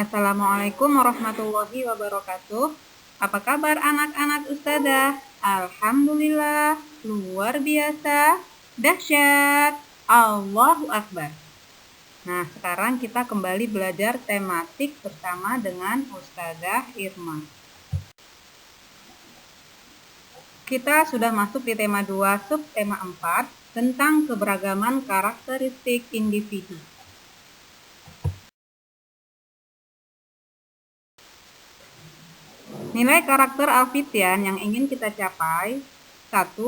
Assalamualaikum warahmatullahi wabarakatuh. Apa kabar anak-anak ustazah? Alhamdulillah, luar biasa, dahsyat, Allahu Akbar. Nah, sekarang kita kembali belajar tematik bersama dengan Ustazah Irma. Kita sudah masuk di tema 2, subtema 4, tentang keberagaman karakteristik individu. Nilai karakter alfitian yang ingin kita capai: 1.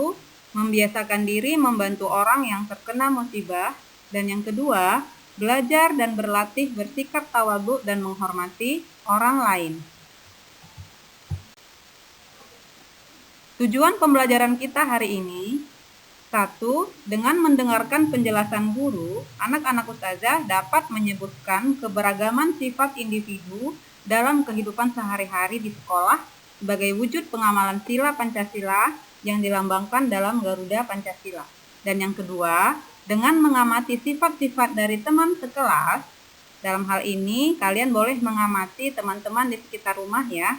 Membiasakan diri membantu orang yang terkena musibah. Dan yang kedua, belajar dan berlatih bersikap tawadhu dan menghormati orang lain. Tujuan pembelajaran kita hari ini: 1. Dengan mendengarkan penjelasan guru, anak-anak ustazah dapat menyebutkan keberagaman sifat individu dalam kehidupan sehari-hari di sekolah sebagai wujud pengamalan sila Pancasila yang dilambangkan dalam Garuda Pancasila. Dan yang kedua, dengan mengamati sifat-sifat dari teman sekelas. Dalam hal ini, kalian boleh mengamati teman-teman di sekitar rumah ya.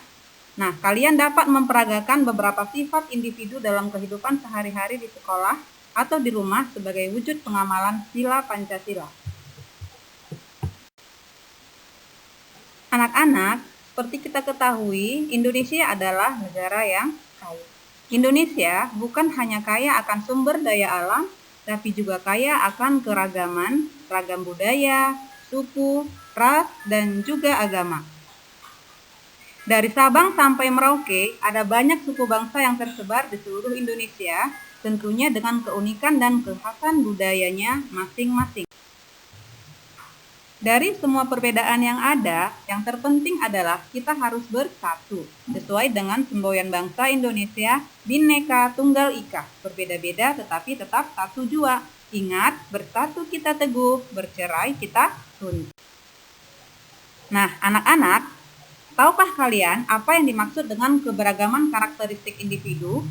Nah, kalian dapat memperagakan beberapa sifat individu dalam kehidupan sehari-hari di sekolah atau di rumah sebagai wujud pengamalan sila Pancasila. Anak-anak, seperti kita ketahui, Indonesia adalah negara yang kaya. Indonesia bukan hanya kaya akan sumber daya alam, tapi juga kaya akan keragaman, ragam budaya, suku, ras, dan juga agama. Dari Sabang sampai Merauke, ada banyak suku bangsa yang tersebar di seluruh Indonesia, tentunya dengan keunikan dan kekhasan budayanya masing-masing. Dari semua perbedaan yang ada, yang terpenting adalah kita harus bersatu, sesuai dengan semboyan bangsa Indonesia, Bhinneka Tunggal Ika, berbeda-beda tetapi tetap satu jua. Ingat, bersatu kita teguh, bercerai kita sunyi. Nah, anak-anak, tahukah kalian apa yang dimaksud dengan keberagaman karakteristik individu?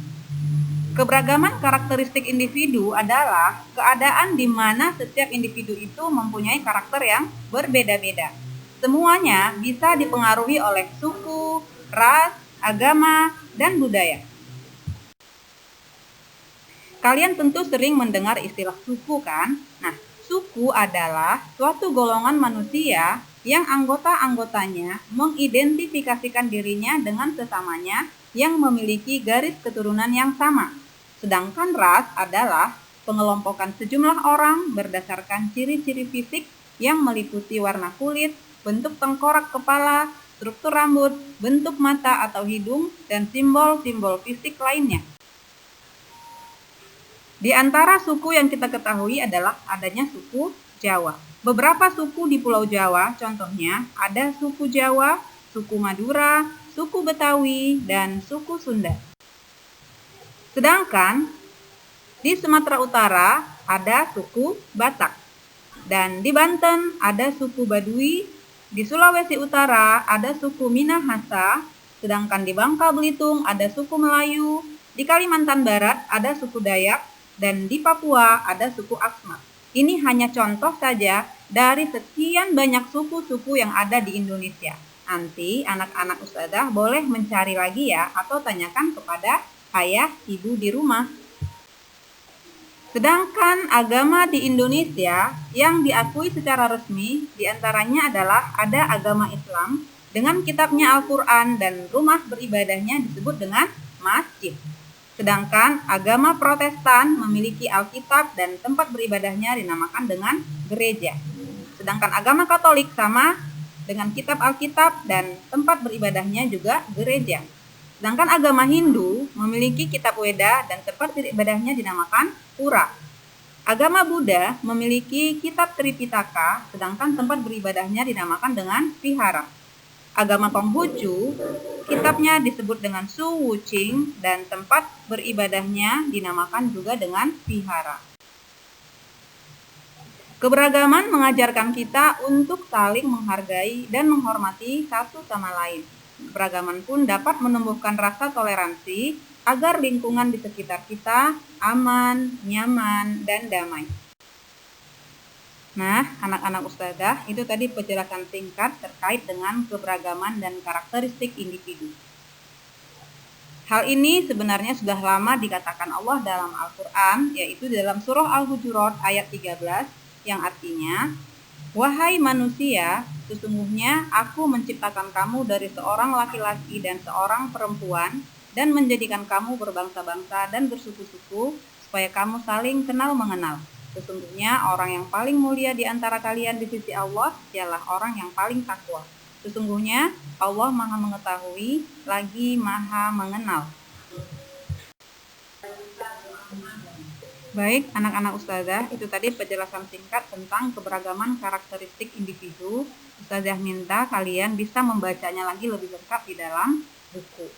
Keberagaman karakteristik individu adalah keadaan di mana setiap individu itu mempunyai karakter yang berbeda-beda. Semuanya bisa dipengaruhi oleh suku, ras, agama, dan budaya. Kalian tentu sering mendengar istilah suku kan? Nah, suku adalah suatu golongan manusia yang anggota-anggotanya mengidentifikasikan dirinya dengan sesamanya yang memiliki garis keturunan yang sama. Sedangkan ras adalah pengelompokan sejumlah orang berdasarkan ciri-ciri fisik yang meliputi warna kulit, bentuk tengkorak kepala, struktur rambut, bentuk mata atau hidung, dan simbol-simbol fisik lainnya. Di antara suku yang kita ketahui adalah adanya suku Jawa. Beberapa suku di Pulau Jawa, contohnya ada suku Jawa, suku Madura, suku Betawi, dan suku Sunda. Sedangkan di Sumatera Utara ada suku Batak. Dan di Banten ada suku Baduy, di Sulawesi Utara ada suku Minahasa, sedangkan di Bangka Belitung ada suku Melayu, di Kalimantan Barat ada suku Dayak, dan di Papua ada suku Asmat. Ini hanya contoh saja dari sekian banyak suku-suku yang ada di Indonesia. Nanti anak-anak ustazah boleh mencari lagi ya, atau tanyakan kepada ayah, ibu di rumah. Sedangkan agama di Indonesia yang diakui secara resmi diantaranya adalah ada agama Islam dengan kitabnya Al-Quran dan rumah beribadahnya disebut dengan masjid. Sedangkan agama Protestan memiliki Alkitab dan tempat beribadahnya dinamakan dengan gereja. Sedangkan agama Katolik sama dengan kitab Alkitab dan tempat beribadahnya juga gereja. Sedangkan agama Hindu memiliki kitab Weda dan tempat beribadahnya dinamakan pura. Agama Buddha memiliki kitab Tripitaka, sedangkan tempat beribadahnya dinamakan dengan vihara. Agama Konghucu, kitabnya disebut dengan Su Wuching dan tempat beribadahnya dinamakan juga dengan vihara. Keberagaman mengajarkan kita untuk saling menghargai dan menghormati satu sama lain. Keberagaman pun dapat menumbuhkan rasa toleransi agar lingkungan di sekitar kita aman, nyaman, dan damai. Nah, anak-anak ustazah, itu tadi penjelasan singkat terkait dengan keberagaman dan karakteristik individu. Hal ini sebenarnya sudah lama dikatakan Allah dalam Al-Quran, yaitu dalam surah Al-Hujurat ayat 13, yang artinya, "Wahai manusia, sesungguhnya aku menciptakan kamu dari seorang laki-laki dan seorang perempuan, dan menjadikan kamu berbangsa-bangsa dan bersuku-suku, supaya kamu saling kenal mengenal. Sesungguhnya orang yang paling mulia di antara kalian di sisi Allah ialah orang yang paling takwa. Sesungguhnya Allah Maha Mengetahui lagi Maha Mengenal." Baik, anak-anak ustazah, itu tadi penjelasan singkat tentang keberagaman karakteristik individu. Ustazah minta kalian bisa membacanya lagi lebih lengkap di dalam buku.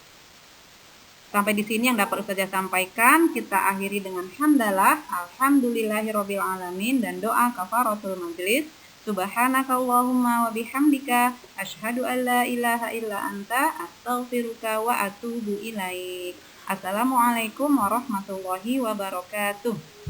Sampai di sini yang dapat ustazah sampaikan. Kita akhiri dengan hamdalah, alhamdulillahirabbil alamin, dan doa kafaratul majelis. Subhanakallahumma wa bihamdika asyhadu an la ilaha illa anta astaghfiruka wa atubu ilaik. Assalamualaikum warahmatullahi wabarakatuh.